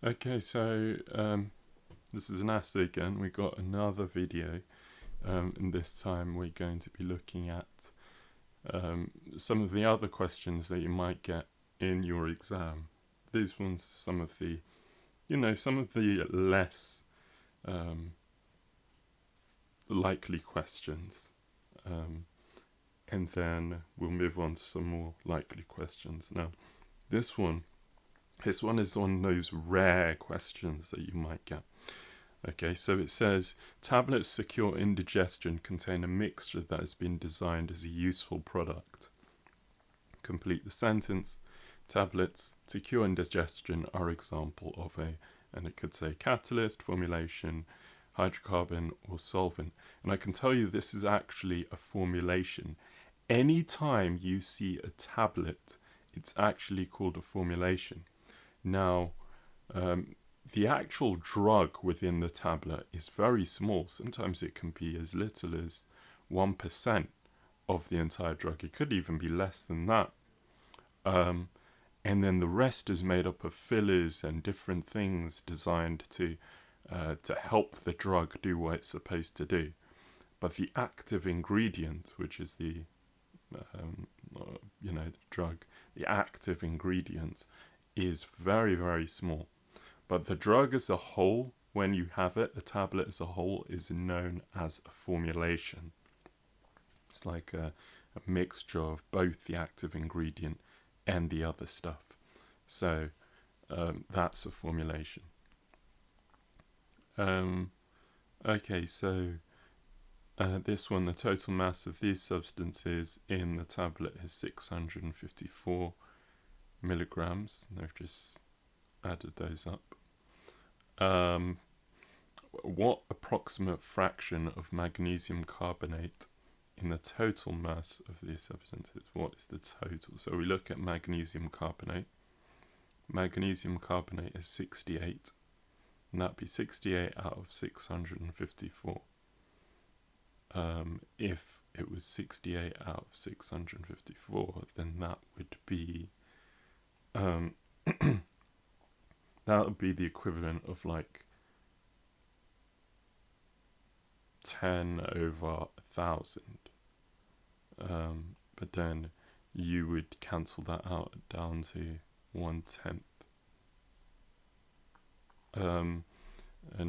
Okay, so this is an essay again. We got another video, and this time we're going to be looking at some of the other questions that you might get in your exam. These ones, some of the less likely questions, and then we'll move on to some more likely questions. Now, this one is one of those rare questions that you might get. Okay, so it says, tablets secure indigestion contain a mixture that has been designed as a useful product. Complete the sentence. Tablets to cure indigestion are example of and it could say catalyst, formulation, hydrocarbon, or solvent. And I can tell you this is actually a formulation. Anytime you see a tablet, it's actually called a formulation. Now, the actual drug within the tablet is very small. Sometimes it can be as little as 1% of the entire drug. It could even be less than that. And then the rest is made up of fillers and different things designed to help the drug do what it's supposed to do. But the active ingredient, which is the drug, the active ingredient is very, very small. But the drug as a whole, when you have it, the tablet as a whole, is known as a formulation. It's like a mixture of both the active ingredient and the other stuff. So that's a formulation. Okay, so this one, the total mass of these substances in the tablet is 654 milligrams. They've just added those up. What approximate fraction of magnesium carbonate in the total mass of these substances? What is the total? So we look at magnesium carbonate. Magnesium carbonate is 68, and that'd be 68 out of 654. If it was 68 out of 654, then that would be that would be the equivalent of like 10 over 1,000. But then you would cancel that out down to 1/10. And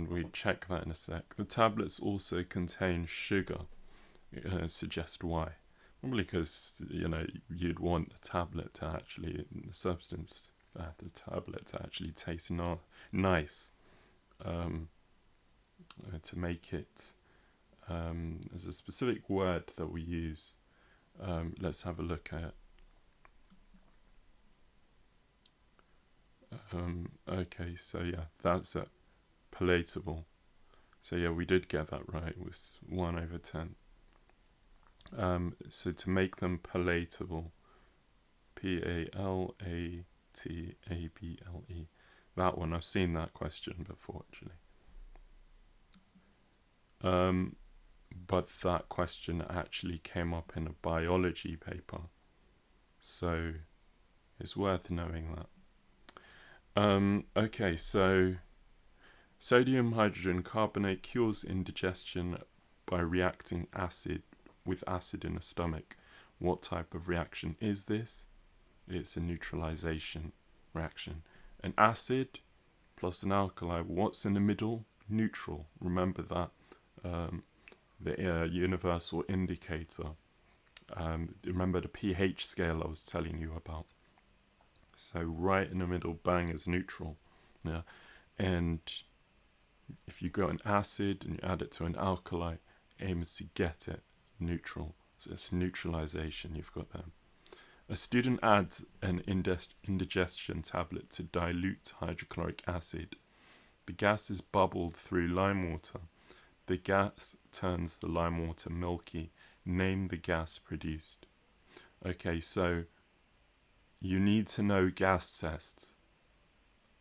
we check that in a sec. The tablets also contain sugar. Suggest why? Probably because you'd want the tablet to actually, the substance, the tablet to actually taste nice. To make it, there's a specific word that we use. Let's have a look at. Okay, so yeah, that's it. Palatable. So yeah, we did get that right. It was 1/10. So to make them palatable, Palatable. That one, I've seen that question before actually. But that question actually came up in a biology paper, so it's worth knowing that. Okay, so sodium hydrogen carbonate cures indigestion by reacting with acid in the stomach. What type of reaction is this? It's a neutralisation reaction. An acid plus an alkali. What's in the middle? Neutral. Remember that. The universal indicator. Remember the pH scale I was telling you about. So right in the middle, bang, is neutral. Yeah, and if you got an acid and you add it to an alkali, aims to get it neutral. So it's neutralisation. You've got that. A student adds an indigestion tablet to dilute hydrochloric acid. The gas is bubbled through lime water. The gas turns the lime water milky. Name the gas produced. Okay, so you need to know gas tests.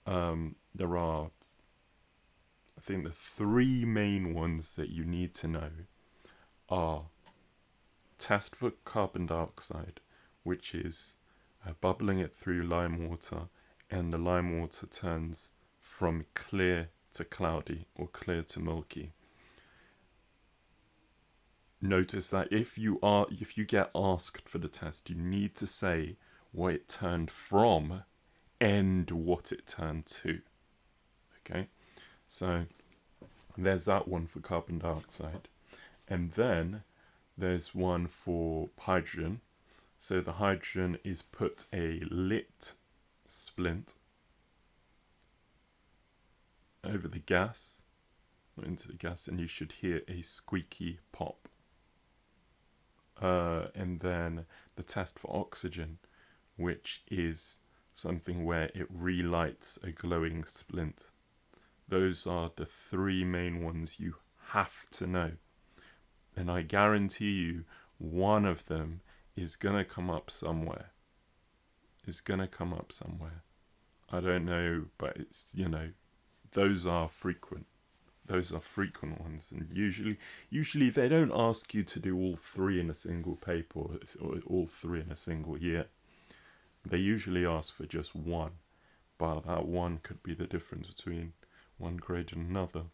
There are, I think, the three main ones that you need to know are test for carbon dioxide, which is bubbling it through lime water, and the lime water turns from clear to cloudy or clear to milky. Notice that if you get asked for the test, you need to say what it turned from and what it turned to. Okay, so there's that one for carbon dioxide. And then there's one for hydrogen. So the hydrogen is put a lit splint over the gas, or into the gas, and you should hear a squeaky pop. And then the test for oxygen, which is something where it relights a glowing splint. Those are the three main ones you have to know. And I guarantee you, one of them is going to come up somewhere. I don't know, but it's, those are frequent. Those are frequent ones. And usually they don't ask you to do all three in a single paper or all three in a single year. They usually ask for just one. But that one could be the difference between one grade and another.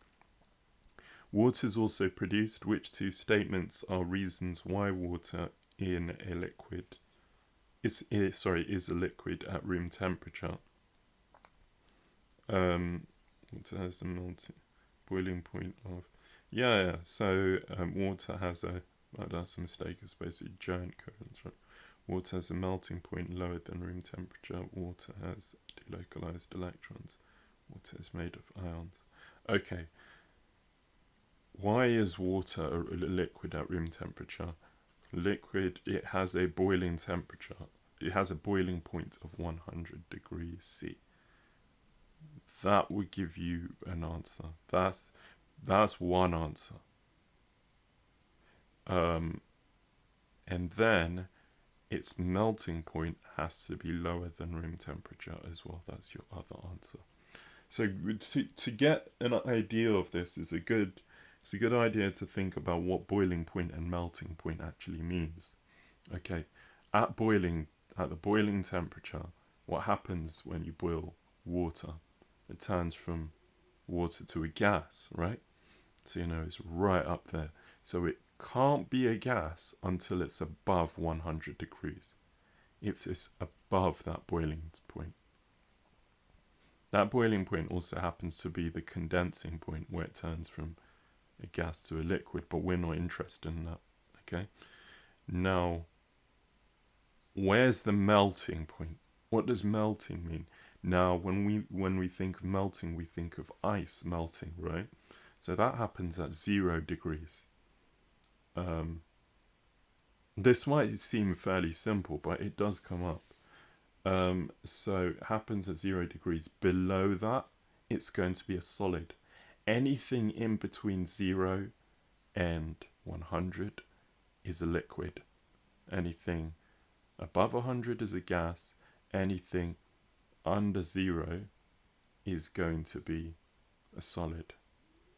Water is also produced. Which two statements are reasons why water is a liquid at room temperature? Water has a boiling point of so water has that's a mistake, it's basically giant currents, right? Water has a melting point lower than room temperature. Water has delocalized electrons. Water is made of ions. Okay, why is water a liquid at room temperature? Liquid, it has a boiling temperature. It has a boiling point of 100 degrees C. That would give you an answer. That's one answer. And then its melting point has to be lower than room temperature as well. That's your other answer. So to get an idea of this it's a good idea to think about what boiling point and melting point actually means. Okay, at the boiling temperature, what happens when you boil water? It turns from water to a gas, right? So it's right up there. So it can't be a gas until it's above 100 degrees. If it's above that boiling point. That boiling point also happens to be the condensing point where it turns from a gas to a liquid, but we're not interested in that. Okay? Now, where's the melting point? What does melting mean? Now, when we think of melting, we think of ice melting, right? So that happens at 0 degrees. This might seem fairly simple, but it does come up. So it happens at 0 degrees. Below that, it's going to be a solid. Anything in between 0 and 100 is a liquid. Anything above 100 is a gas. Anything under 0 is going to be a solid.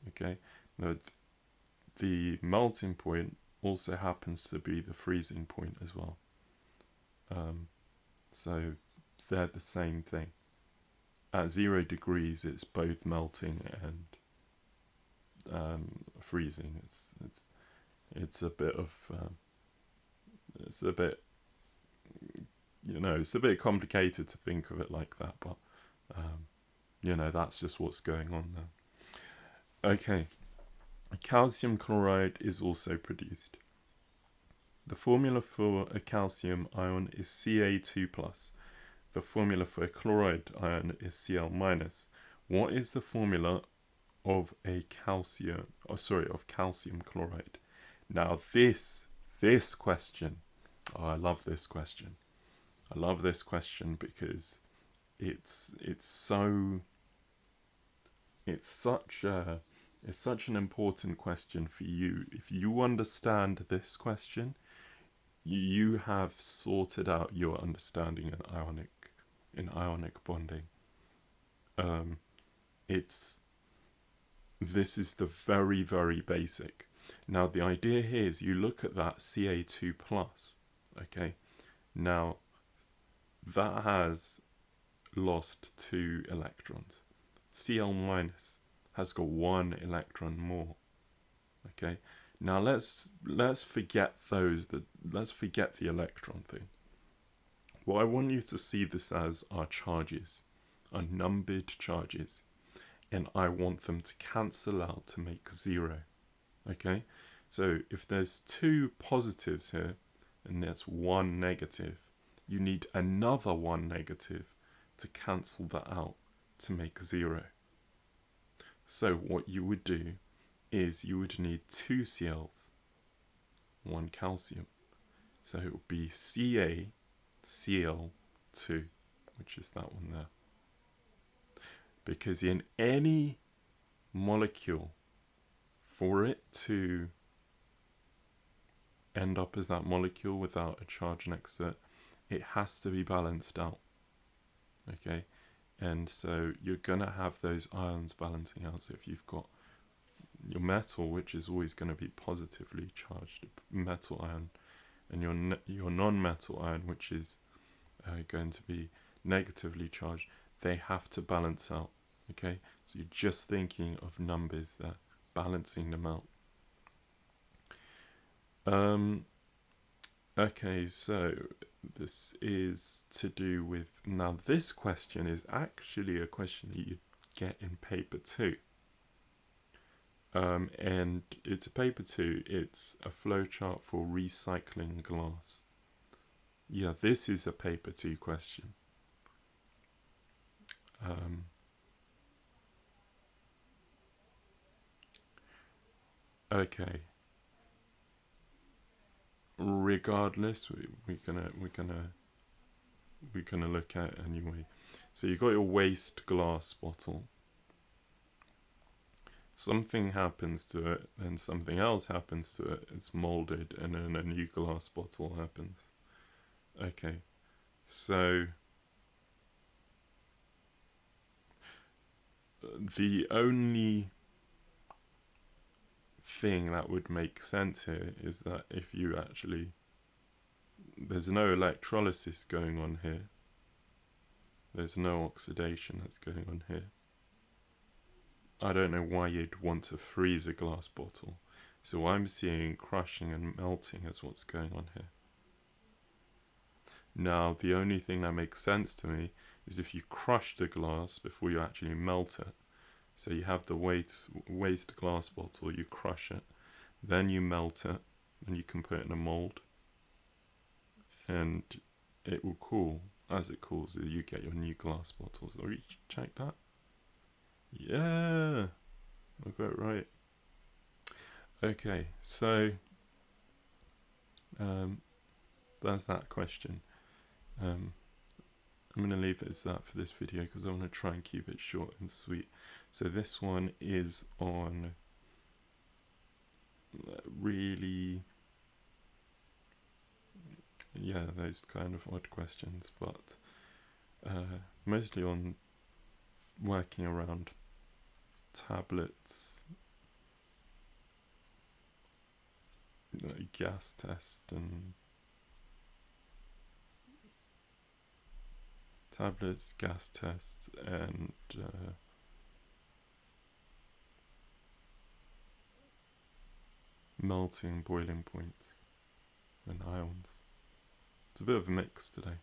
Okay? Now, the melting point also happens to be the freezing point as well. So they're the same thing. At 0 degrees, it's both melting and freezing. It's a bit complicated to think of it like that, but that's just what's going on there. Okay, calcium chloride is also produced. The formula for a calcium ion is Ca2+. The formula for a chloride ion is Cl-. What is the formula of calcium chloride? Now this question, I love this question. I love this question because it's such an important question for you. If you understand this question, you have sorted out your understanding in ionic bonding. This is the very, very basic. Now the idea here is you look at that Ca2+, okay? Now that has lost 2 electrons. Cl minus has got 1 electron more. Okay, now let's forget let's forget the electron thing. What I want you to see this as are charges, are numbered charges, and I want them to cancel out to make 0. Okay, so if there's 2 positives here and there's 1 negative, you need another 1 negative to cancel that out to make 0. So what you would do is you would need 2 Cls, 1 calcium. So it would be CaCl2, which is that one there. Because in any molecule, for it to end up as that molecule without a charge next to it, it has to be balanced out. Okay, and so you're going to have those ions balancing out. So if you've got your metal, which is always going to be positively charged, metal ion, and your non-metal ion, which is going to be negatively charged, they have to balance out. Okay, so you're just thinking of numbers there, balancing them out. Okay, so this is to do with, now this question is actually a question that you get in paper 2. And it's a paper 2, it's a flowchart for recycling glass. Yeah, this is a paper 2 question. Okay. Regardless, we're gonna look at it anyway. So you got your waste glass bottle. Something happens to it, and something else happens to it. It's molded, and then a new glass bottle happens. Okay, so the only thing that would make sense here is that if you actually, there's no electrolysis going on here, there's no oxidation that's going on here. I don't know why you'd want to freeze a glass bottle, so I'm seeing crushing and melting as what's going on here. Now the only thing that makes sense to me is if you crush the glass before you actually melt it. So you have the waste glass bottle, you crush it, then you melt it, and you can put it in a mold, and it will cool. As it cools, you get your new glass bottles. Or you check that? Yeah, I got it right. Okay, so that's that question. I'm going to leave it as that for this video because I want to try and keep it short and sweet. So this one is on really, yeah, those kind of odd questions, but mostly on working around tablets, gas test, and tablets, gas tests, and melting, boiling points, and ions. It's a bit of a mix today.